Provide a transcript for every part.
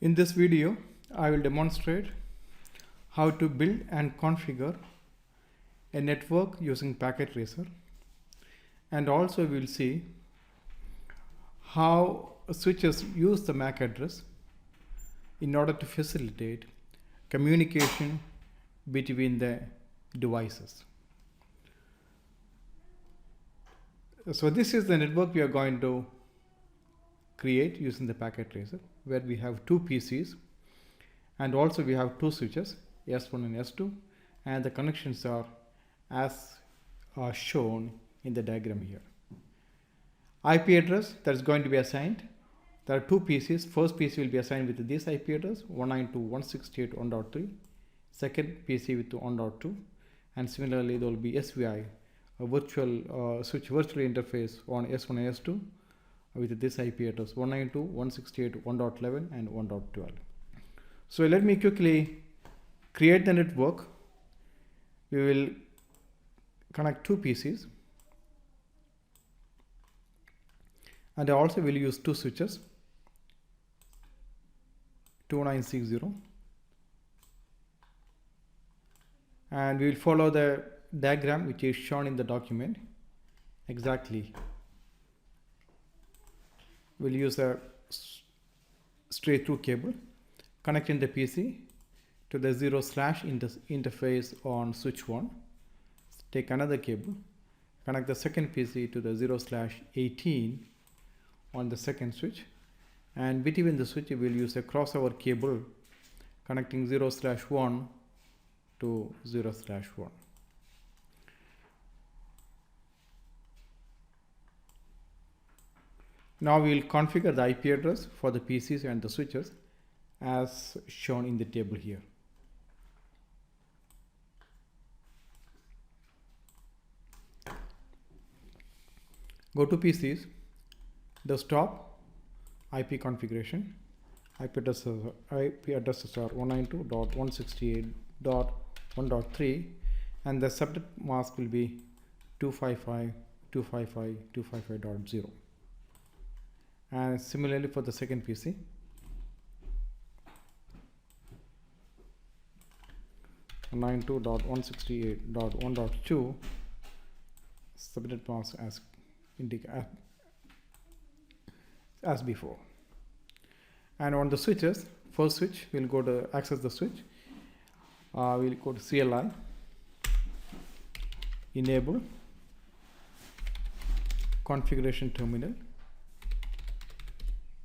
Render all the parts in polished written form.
In this video, I will demonstrate how to build and configure a network using packet tracer, and also we will see how switches use the MAC address in order to facilitate communication between the devices. So this is the network we are going to create using the packet tracer, where we have two PCs and also we have two switches, S1 and S2, and the connections are as shown in the diagram here. IP address that is going to be assigned. There are two PCs. First PC will be assigned with this IP address 192.168.1.3, second PC with 1.2, and similarly there will be SVI, a virtual switch virtual interface on S1 and S2 with this IP address 192.168.1.11 and 1.12. So let me quickly create the network. We will connect two PCs, and I also will use two switches 2960, and we will follow the diagram which is shown in the document exactly. We'll use a straight through cable connecting the PC to the 0/ interface on switch 1. Take another cable, connect the second PC to the 0/18 on the second switch, and between the switch we'll use a crossover cable connecting 0/1 to 0/1. Now we will configure the IP address for the PCs and the switches as shown in the table here. Go to PCs, desktop, IP configuration. IP addresses are 192.168.1.3, and the subnet mask will be 255.255.255.0. And similarly for the second PC, (92.168.1.2) subnet mask as before. And on the switches, first switch we'll go to access the switch. We'll go to CLI, enable configuration terminal,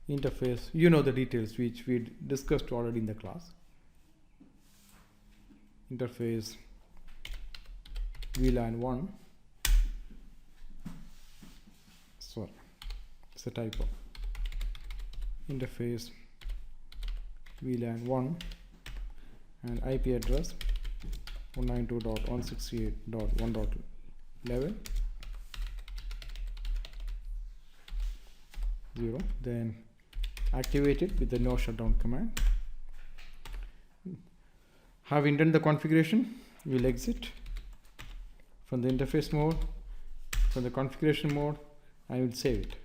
interface. You know the details which we discussed already in the class. Interface VLAN 1. Sorry, it's a typo. Interface VLAN 1 and IP address 192.168.1.11 0. Then activate it with the no shutdown command. Having done the configuration, we'll exit from the interface mode, from the configuration mode, and we'll save it.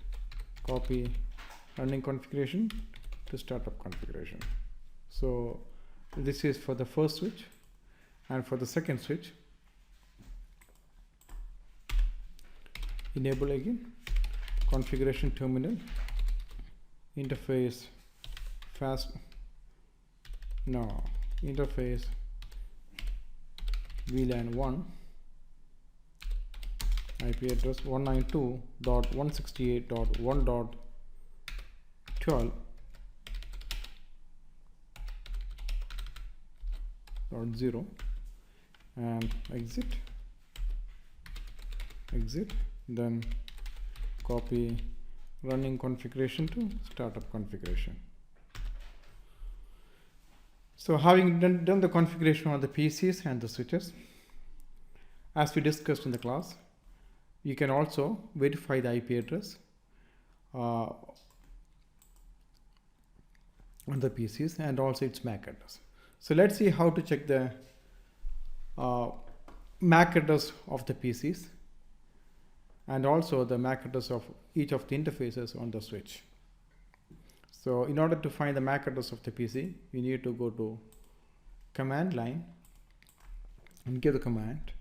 Copy running configuration to startup configuration. So this is for the first switch, and for the second switch, enable again configuration terminal, interface interface VLAN 1, IP address 192.168.1.12 .0, and exit, then copy running configuration to startup configuration. So having done the configuration on the PCs and the switches, as we discussed in the class, you can also verify the IP address on the PCs and also its MAC address. So let's see how to check the MAC address of the PCs and also the MAC address of each of the interfaces on the switch. So in order to find the MAC address of the PC, we need to go to command line and give the command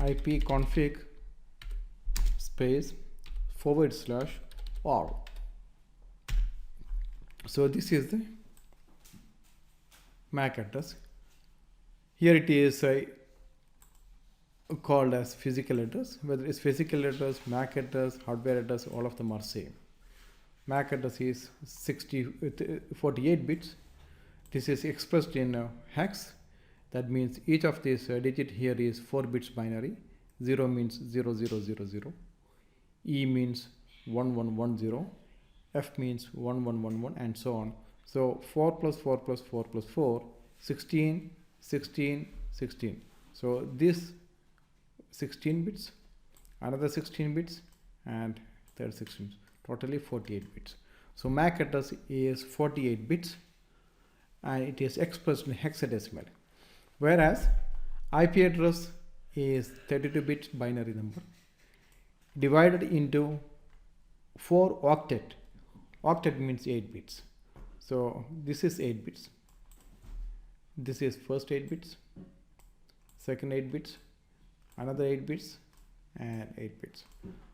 ipconfig space /all. So this is the MAC address. Here it is called as physical address. Whether it's physical address, MAC address, hardware address, all of them are same. MAC address is 48 bits. This is expressed in hex. That means each of these digit here is 4 bits binary. 0 means 0000. E means 1110. F means 1111 and so on. So 4 plus 4 plus 4 plus 4, 16, 16, 16. So this 16 bits, another 16 bits, and third 16, totally 48 bits. So MAC address is 48 bits and it is expressed in hexadecimal, whereas IP address is 32 bits binary number divided into 4 octet. Octet means 8 bits. So this is 8 bits. This is first 8 bits, second 8 bits, another 8 bits, and 8 bits.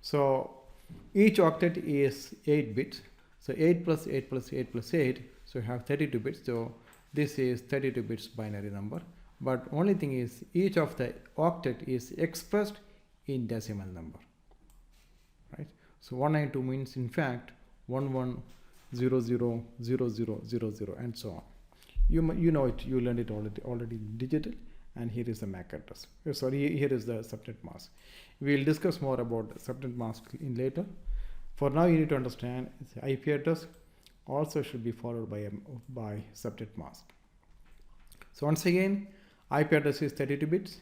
So each octet is 8 bits. So 8 plus 8 plus 8 plus 8. So you have 32 bits. So this is 32 bits binary number. But only thing is each of the octet is expressed in decimal number. Right? So 192 means in fact 11000000 and so on. You know it. You learned it already digital. And here is the MAC address. Sorry, here is the subnet mask. We will discuss more about the subnet mask in later. For now, you need to understand the IP address also should be followed by subnet mask. So once again, IP address is 32 bits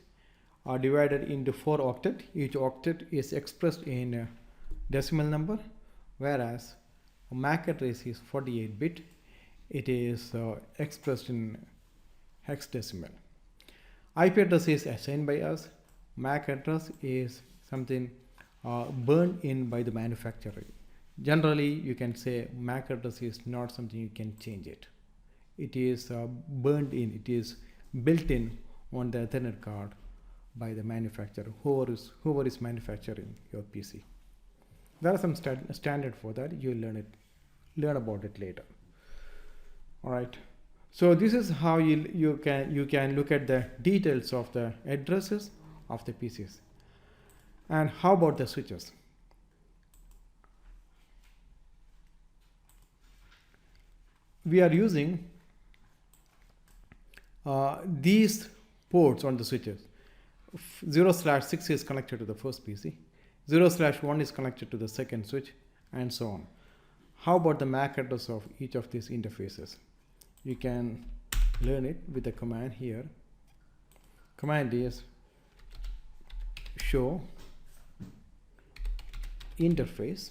are divided into 4 octet. Each octet is expressed in decimal number, whereas MAC address is 48 bit. It is expressed in hexadecimal. IP address is assigned by us. MAC address is something burned in by the manufacturer. Generally, you can say MAC address is not something you can change it. It is burned in. It is built in on the Ethernet card by the manufacturer, whoever is manufacturing your PC. There are some standard for that. You will learn about it later. All right. So this is how you can look at the details of the addresses of the PCs. And how about the switches? We are using these ports on the switches. 0/6 is connected to the first PC. 0/1 is connected to the second switch, and so on. How about the MAC address of each of these interfaces? You can learn it with the command here. Command is show interface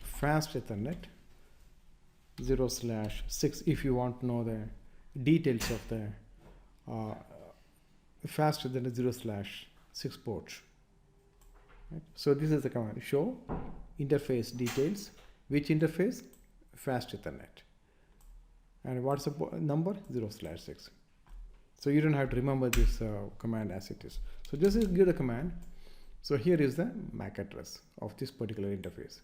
fast Ethernet 0/6 if you want to know the details of the fast Ethernet 0/6 ports. Right? So this is the command show interface details. Which interface? Fast Ethernet. And what's the number? 0/6. So you don't have to remember this command as it is. So just give the command. So here is the MAC address of this particular interface.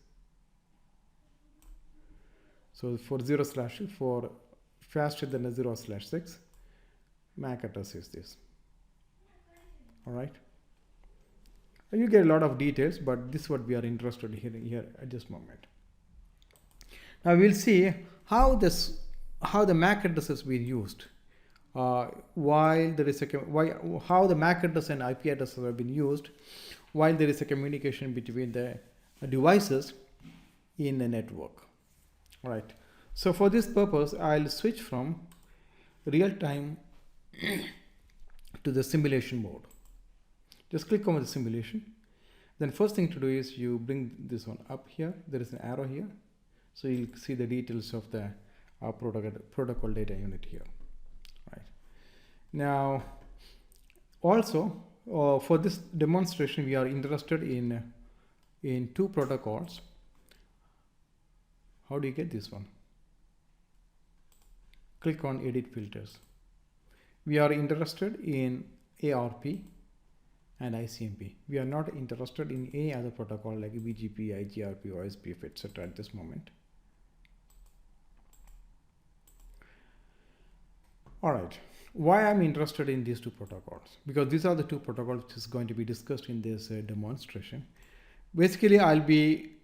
So for 0/6 for faster than a 0/6, MAC address is this. All right. You get a lot of details, but this is what we are interested in here at this moment. Now we'll see how the MAC address has been used. While there is how the MAC address and IP address have been used while there is a communication between the devices in the network. All right. So for this purpose, I'll switch from real time to the simulation mode. Just click on the simulation. Then first thing to do is you bring this one up here. There is an arrow here. So you'll see the details of the protocol data unit here. Right. Now, also for this demonstration, we are interested in in two protocols. How do you get this one? Click on edit filters. We are interested in ARP and ICMP. We are not interested in any other protocol like BGP, IGRP, OSPF, etc. at this moment. All right. Why I'm interested in these two protocols? Because these are the two protocols which is going to be discussed in this demonstration. Basically, I'll be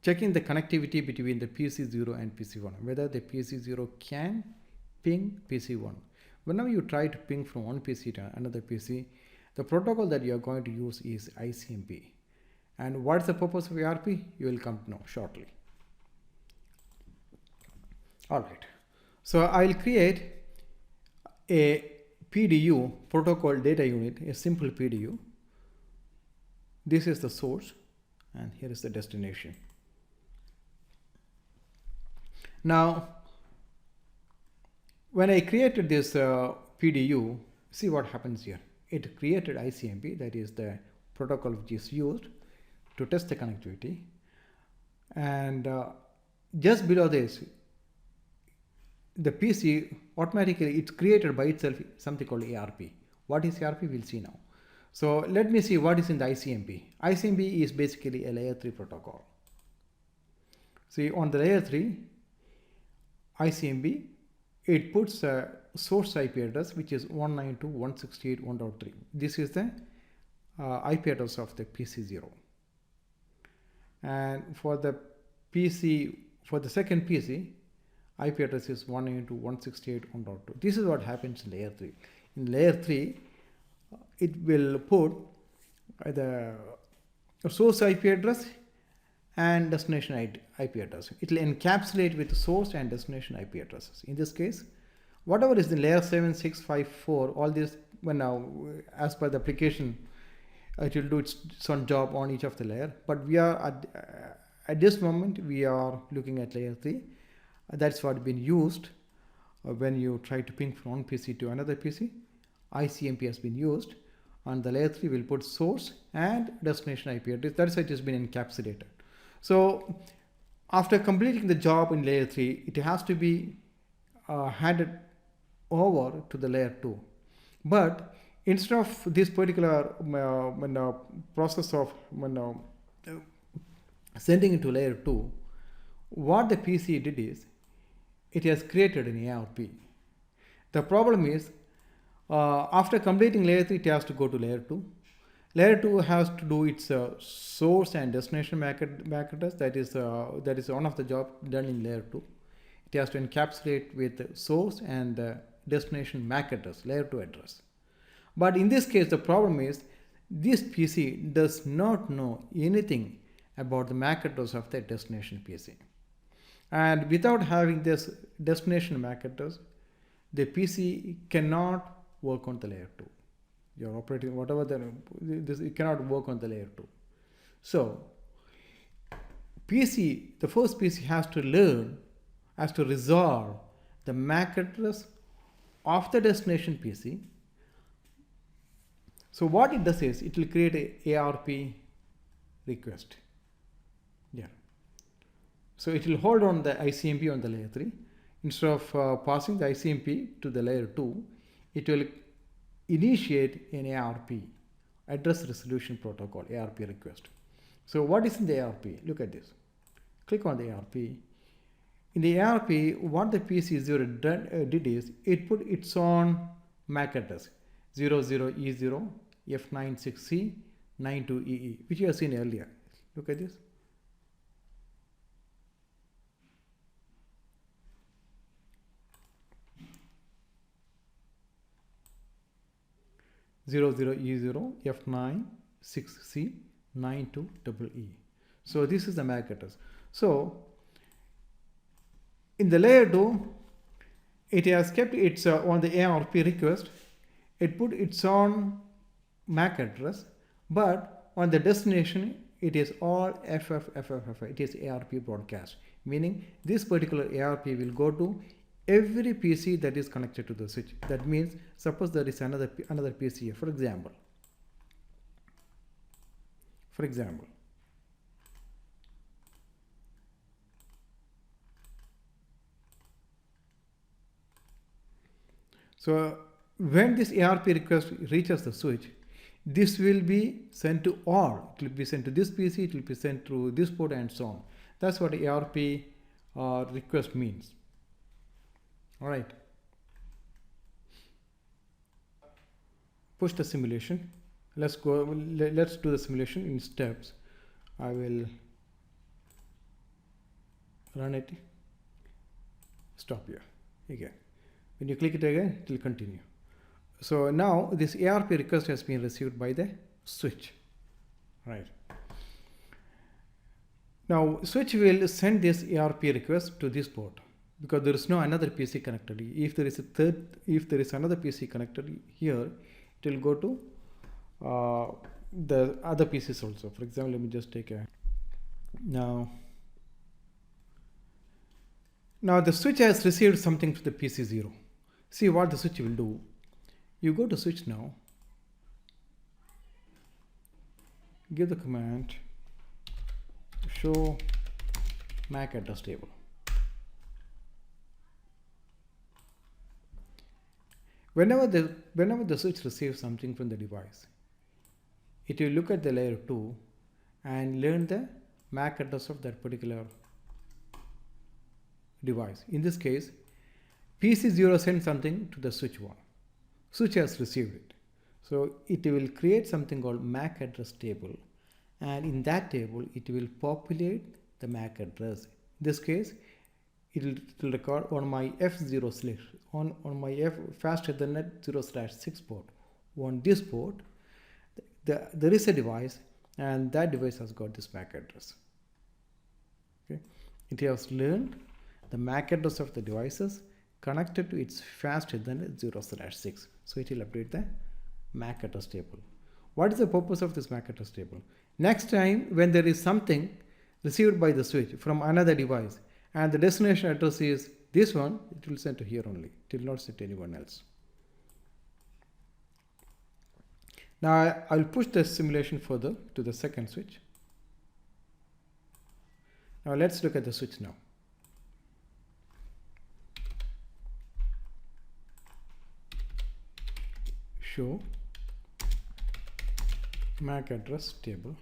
checking the connectivity between the PC0 and PC1, whether the PC0 can ping PC1. Whenever you try to ping from one PC to another PC, the protocol that you are going to use is ICMP. And what's the purpose of ARP? You will come to know shortly. All right. So I'll create a PDU, protocol data unit, a simple PDU. This is the source and here is the destination. Now, when I created this PDU, see what happens here. It created ICMP, that is the protocol which is used to test the connectivity. And just below this, the PC automatically, it's created by itself something called ARP. What is ARP? We'll see now. So let me see what is in the ICMP. ICMP is basically a layer 3 protocol. See, on the layer 3, ICMP, it puts a source IP address which is 192.168.1.3. This is the IP address of the PC0. And for the PC, for the second PC, IP address is 192.168.1.2. This is what happens in layer 3. In layer 3, it will put the source IP address and destination IP address. It will encapsulate with source and destination IP addresses. In this case, whatever is in layer 7, 6, 5, 4, all this, well, now as per the application, it will do its own job on each of the layer. But we are at this moment we are looking at layer 3. That's what been used when you try to ping from one PC to another PC. ICMP has been used, and the layer 3 will put source and destination IP address. That's why it has been encapsulated. So after completing the job in layer 3, it has to be handed over to the layer 2. But instead of this particular process of sending it to layer 2, what the PC did is, it has created an ARP. The problem is, after completing layer 3, it has to go to layer 2. Layer 2 has to do its source and destination MAC address. That is one of the jobs done in layer 2. It has to encapsulate with source and destination MAC address, layer 2 address. But in this case, the problem is this PC does not know anything about the MAC address of the destination PC. And without having this destination MAC address, the PC cannot work on the layer 2. You're operating whatever it cannot work on the layer 2. So the first PC has to resolve the MAC address of the destination PC. So what it does is, it will create a ARP request. Yeah. So it will hold on the ICMP on the layer 3. Instead of passing the ICMP to the layer 2, it will initiate an ARP, address resolution protocol, ARP request. So what is in the ARP? Look at this. Click on the ARP. In the ARP, what the PC0 did is, it put its own MAC address, 00E0 F96C 92EE, which you have seen earlier. Look at this. E0 F96C 92EE. So this is the MAC address. So in the layer 2, it has kept its on the ARP request, it put its own MAC address, but on the destination it is all FFFFF. It is ARP broadcast, meaning this particular ARP will go to every PC that is connected to the switch. That means, suppose there is another PC here, for example. for example. So when this ARP request reaches the switch, this will be sent to all. It will be sent to this PC, it will be sent through this port and so on. That's what ARP request means. All right. Push the simulation. Let's do the simulation in steps. I will run it. Stop here again. When you click it again, it will continue. So now this ARP request has been received by the switch. Right. Now switch will send this ARP request to this port because there is no another PC connected. If there is another PC connected here, it will go to the other PCs also. For example, let me just take a now the switch has received something to the PC 0. See what the switch will do. You go to switch now, give the command show MAC address table. Whenever the switch receives something from the device, it will look at the layer 2 and learn the MAC address of that particular device. In this case, PC0 sends something to the switch 1. Switch has received it. So it will create something called MAC address table, and in that table it will populate the MAC address. In this case, it will record on my F0 on my F fast Ethernet 0/6 port. On this port, there is a device, and that device has got this MAC address. Okay. It has learned the MAC address of the devices connected to its fast Ethernet 0/6. So it will update the MAC address table. What is the purpose of this MAC address table? Next time when there is something received by the switch from another device and the destination address is this one, it will send to here only. It will not send to anyone else. Now I will push the simulation further to the second switch. Now let's look at the switch now. Show MAC address table.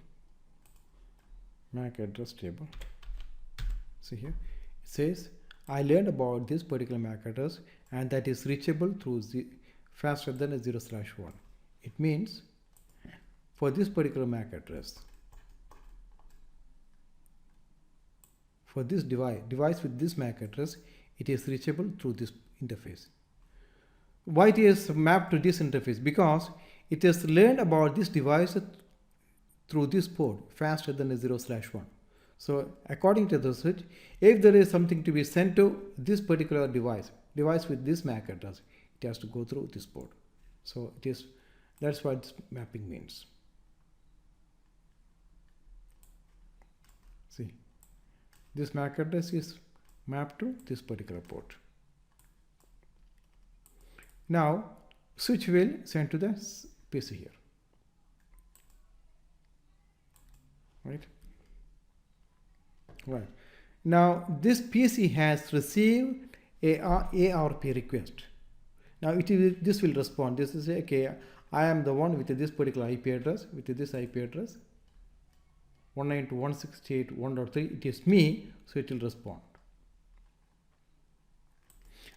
MAC address table. See here, it says I learned about this particular MAC address and that is reachable through faster than a 0/1. It means for this particular MAC address, for this device with this MAC address, it is reachable through this interface. Why it is mapped to this interface? Because it has learned about this device through this port faster than a 0/1. So according to the switch, if there is something to be sent to this particular device with this MAC address, it has to go through this port. So that's what this mapping means. See, this MAC address is mapped to this particular port. Now switch will send to the PC here. Right. Now this PC has received a ARP request. Now this will respond. This is okay. I am the one with this particular IP address, with this IP address 192.168.1.3. It is me, so it will respond.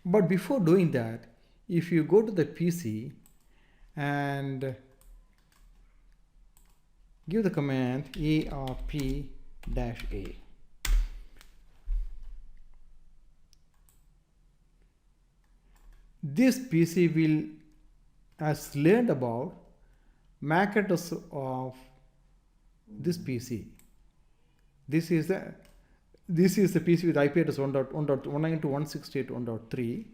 But before doing that, if you go to the PC and give the command ARP-A, this PC will has learned about MAC address of this PC. This is the PC with IP address 192.168.1.3.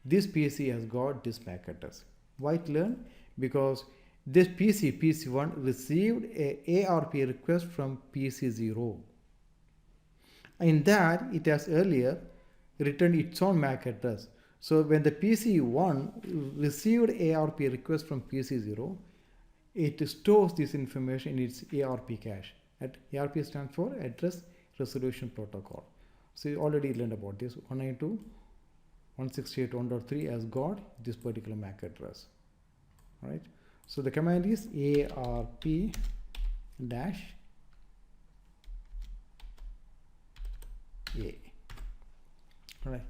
This PC has got this MAC address. Why it learned? Because this PC1 received a ARP request from PC0. In that, it has earlier returned its own MAC address. So when the PC1 received ARP request from PC0, it stores this information in its ARP cache. ARP stands for Address Resolution Protocol. So you already learned about this. 192.168.1.3 has got this particular MAC address, right? So the command is ARP dash A. All right.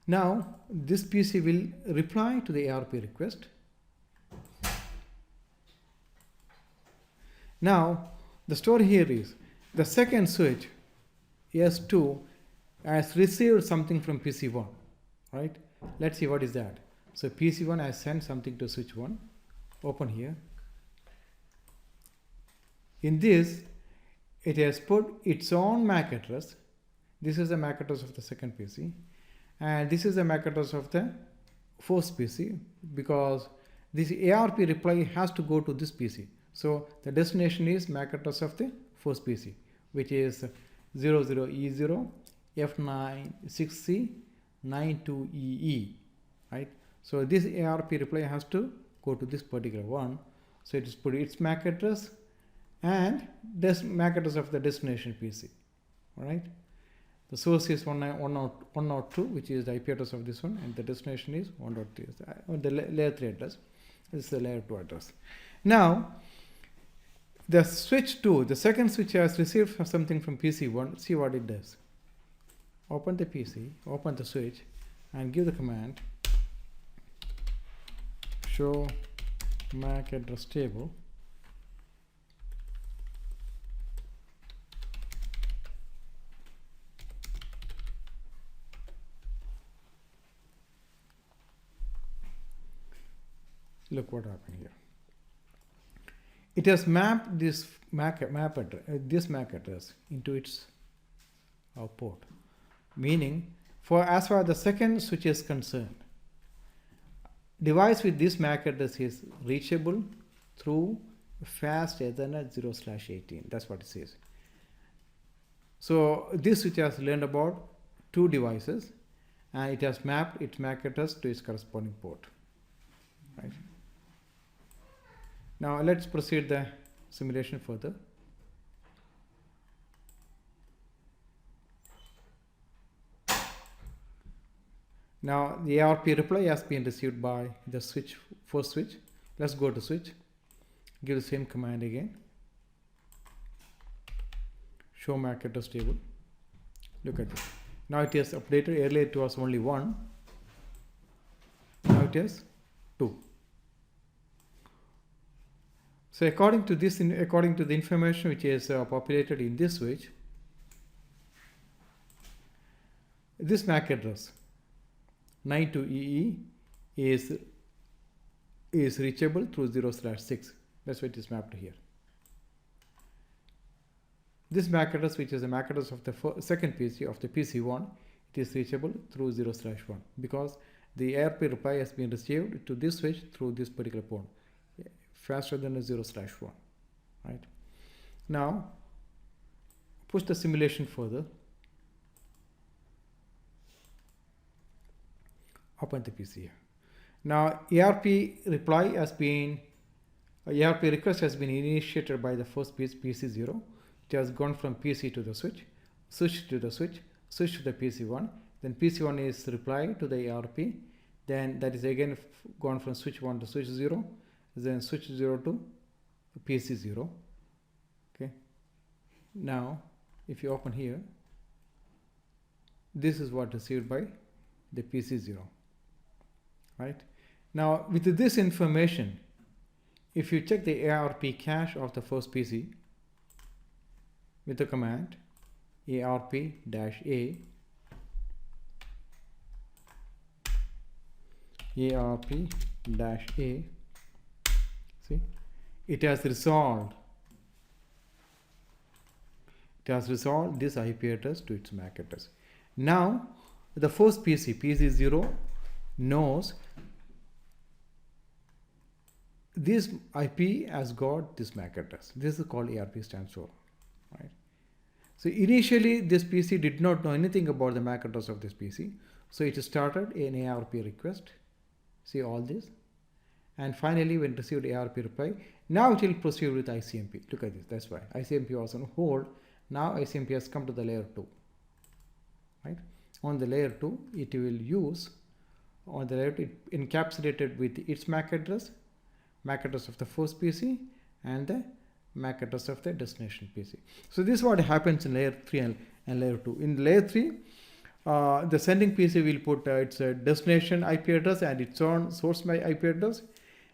Now this PC will reply to the ARP request. Now the story here is the second switch S2 has received something from PC1, right? Let's see what is that. So PC1 has sent something to switch 1. Open here. In this, it has put its own MAC address. This is the MAC address of the second PC, and this is the MAC address of the first PC, because this ARP reply has to go to this PC. So the destination is MAC address of the first PC, which is 00E0 F96C92EE, right? So this ARP reply has to go to this particular one. So it is put its MAC address and this MAC address of the destination PC, all right? The source is 192, which is the IP address of this one, and the destination is 1.3, the layer 3 address. This is the layer 2 address. Now, the switch 2, the second switch has received something from PC1. See what it does. Open the PC, open the switch, and give the command show MAC address table. Look what happened here. It has mapped this MAC address into its port, meaning as far as the second switch is concerned, device with this MAC address is reachable through fast Ethernet 0/18. That's what it says. So this switch has learned about 2 devices, and it has mapped its MAC address to its corresponding port, right? Now let's proceed the simulation further. Now the ARP reply has been received by the first switch. Let's go to switch. Give the same command again. Show MAC address table. Look at this. Now it is updated. Earlier it was only 1. Now it is 2. So according to the information which is populated in this switch, this MAC address 92EE is reachable through 0/6. That's why it is mapped here. This MAC address, which is the MAC address of the second PC of the PC1, it is reachable through 0/1 because the ARP reply has been received to this switch through this particular port, faster than a 0/1, right? Now push the simulation further. Open the PC here. Now ARP request has been initiated by the first PC0. It has gone from PC to the switch to the switch to the PC1. Then PC1 is replied to the ARP. Then that is again gone from switch 1 to switch 0. Then switch 0 to PC0. Okay. Now if you open here, this is what received by the PC0, right? Now with this information, if you check the ARP cache of the first PC with the command ARP-A, ARP-A, see, it has resolved this IP address to its MAC address. Now the first PC0 knows this IP has got this MAC address. This is called ARP stands for, right? So initially this PC did not know anything about the MAC address of this PC. So it started an ARP request. See all this. And finally when received ARP reply, Now it will proceed with ICMP. Look at this. That's why ICMP was on hold. Now ICMP has come to the layer 2. Right? On the layer 2, it will use on the layer 2, it encapsulated with its MAC address of the first PC and the MAC address of the destination PC. So this is what happens in layer 3 and layer 2. In layer 3, the sending PC will put its destination IP address and its own source IP address.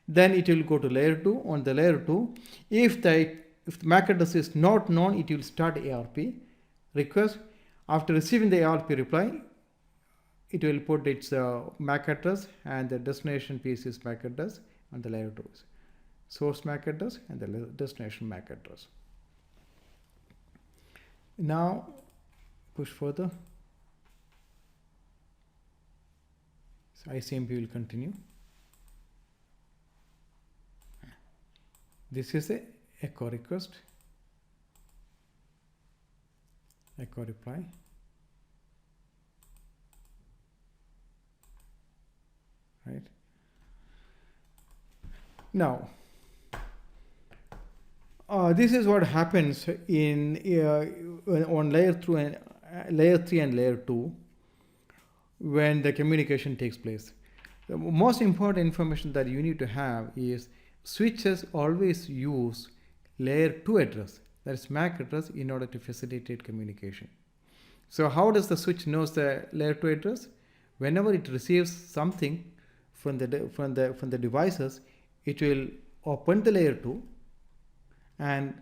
Then it will go to layer 2. On the layer 2, if the MAC address is not known, it will start ARP request. After receiving the ARP reply, it will put its MAC address and the destination PC's MAC address on the layer 2. Source MAC address and the destination MAC address. Now push further. So ICMP will continue. This is a echo request, echo reply. Right. Now, this is what happens in on layer 3 and layer 2 when the communication takes place. The most important information that you need to have is switches always use layer 2 address, that is MAC address, in order to facilitate communication. So how does the switch knows the layer 2 address? Whenever it receives something from the devices, it will open the layer 2 and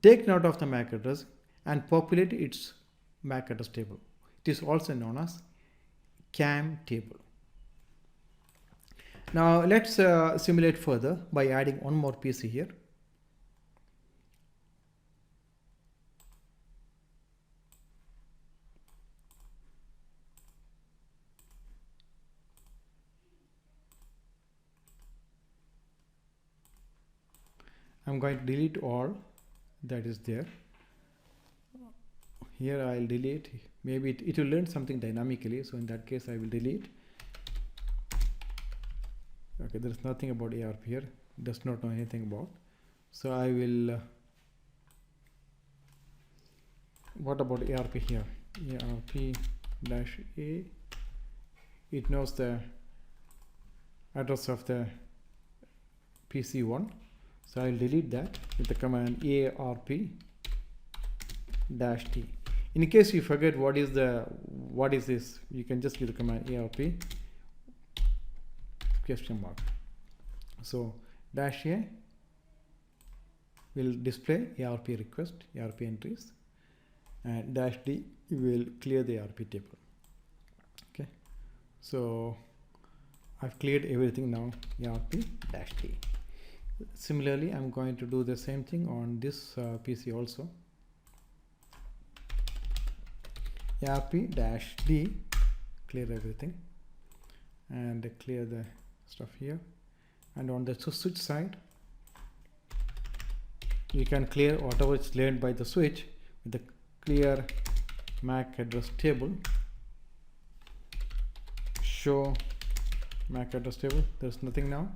take note of the MAC address and populate its MAC address table. It is also known as CAM table. Now let's simulate further by adding one more PC here. I'm going to delete all that is there. Here I'll delete. Maybe it will learn something dynamically. So in that case, I will delete. Okay, there is nothing about ARP here. Does not know anything about. So I will. What about ARP here? ARP-A. It knows the address of the PC1. So I will delete that with the command ARP-T. In case you forget what is this, you can just give the command ARP question mark. So -A will display ARP request, ARP entries, and -D will clear the ARP table. Okay, so I've cleared everything now. ARP-T. Similarly, I'm going to do the same thing on this PC also. ARP-D, clear everything and clear the stuff here. And on the switch side, you can clear whatever is learned by the switch with the clear MAC address table. Show MAC address table. There's nothing now.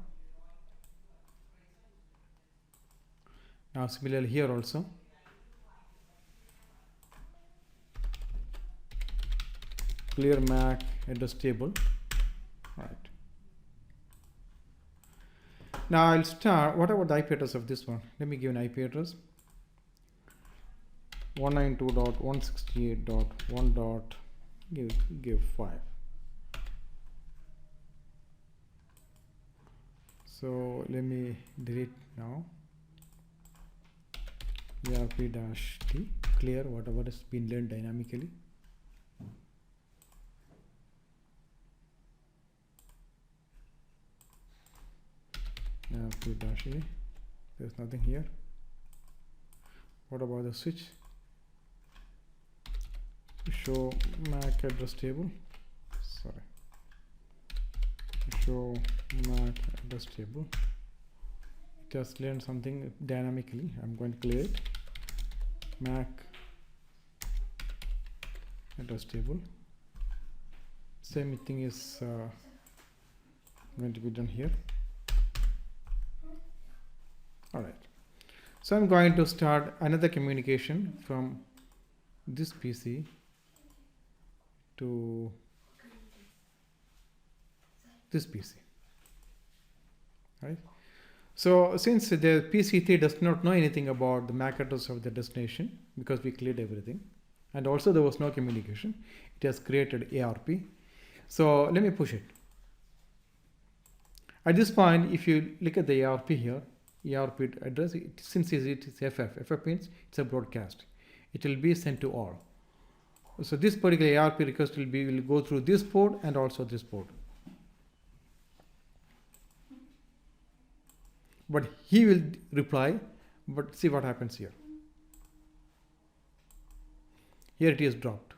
Now similarly here also, clear MAC address table. Right. Now I'll start. What about the IP address of this one? Let me give an IP address. 192.168.1. Give 5. So let me delete now. ARP-T, clear whatever has been learned dynamically. ARP-A, there's nothing here. What about the switch? Show MAC address table. Sorry. Show MAC address table. Just learn something dynamically. I'm going to clear it. MAC address table. Same thing is going to be done here. All right. So I'm going to start another communication from this PC to this PC. Right. So since the PC3 does not know anything about the MAC address of the destination because we cleared everything, and also there was no communication, it has created ARP. So let me push it. At this point, if you look at the ARP here, ARP address, since it is FF means it's a broadcast. It will be sent to all. So this particular ARP request will go through this port and also this port. But he will reply, but see what happens here. Here it is dropped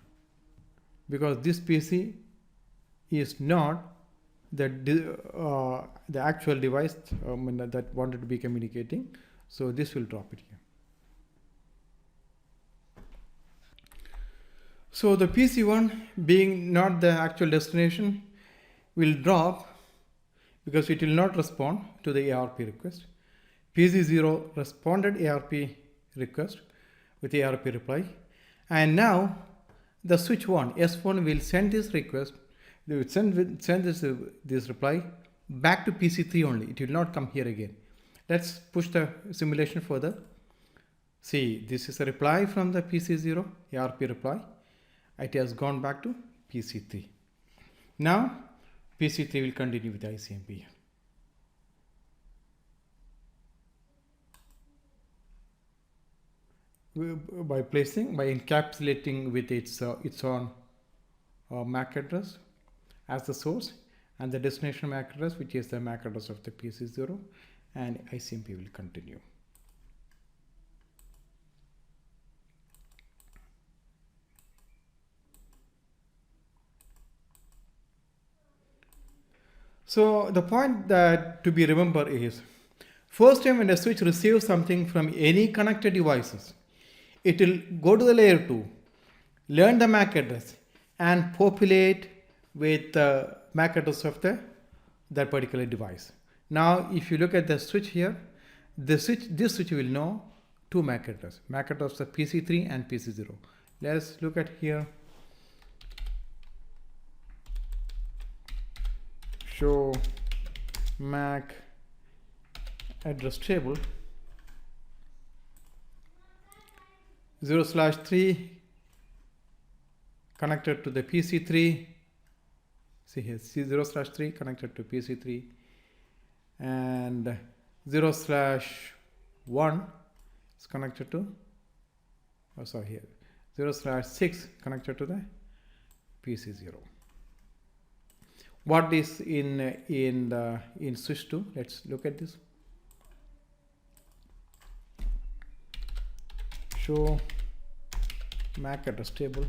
because this PC is not the actual device that wanted to be communicating. So this will drop it here. So the PC1 being not the actual destination will drop because it will not respond to the ARP request. PC0 responded ARP request with ARP reply, and now the switch 1 S1 will send this request. They will send this reply back to PC3 only. It will not come here again. Let's push the simulation further. See, this is a reply from the PC0 ARP reply. It has gone back to PC3. Now PC3 will continue with the ICMP. By encapsulating with its own MAC address as the source and the destination MAC address, which is the MAC address of the PC0, and ICMP will continue. So the point that to be remembered is, first time when a switch receives something from any connected devices, it will go to the layer 2, learn the MAC address, and populate with the MAC address of that particular device. Now, if you look at the switch here, this switch will know two MAC address of PC3 and PC0. Let's look at here. Show MAC address table 0/3 connected to the PC3. See here, C0/3 connected to PC3, and 0/1 is connected to, here 0/6 connected to the PC0. What is in switch 2? Let's look at this. Show MAC address table.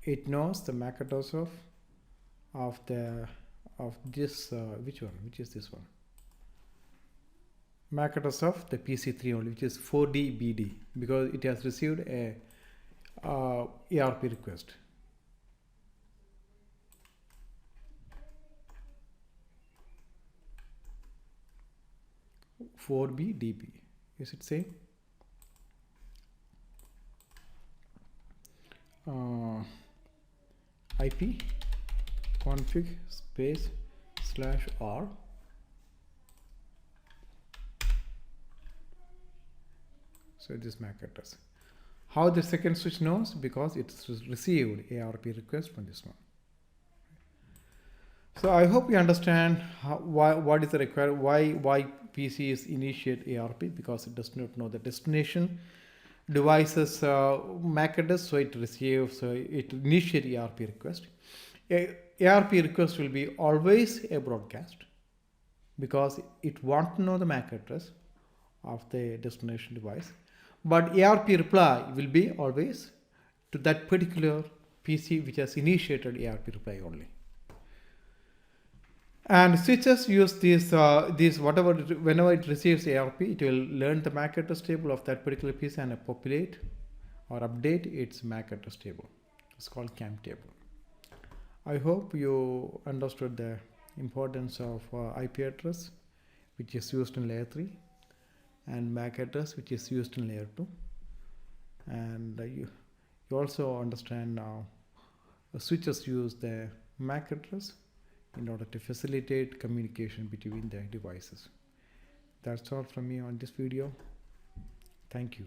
It knows the MAC address of this which is this one? MAC address of the PC3 only, which is 4DBD, because it has received a ARP request. (4BDB). Is it same? IP config /r. So this MAC address. How the second switch knows? Because it's received ARP request from this one. So I hope you understand what is the required, why PCs initiate ARP, because it does not know the destination device's MAC address, so it initiates ARP request. ARP request will be always a broadcast because it wants to know the MAC address of the destination device, but ARP reply will be always to that particular PC which has initiated ARP reply only. And switches use these whatever, whenever it receives ARP, it will learn the MAC address table of that particular PC and populate or update its MAC address table. It's called CAM table. I hope you understood the importance of IP address, which is used in layer 3. and MAC address, which is used in layer 2. And you also understand now switches use the MAC address in order to facilitate communication between the devices. That's all from me on this video. Thank you.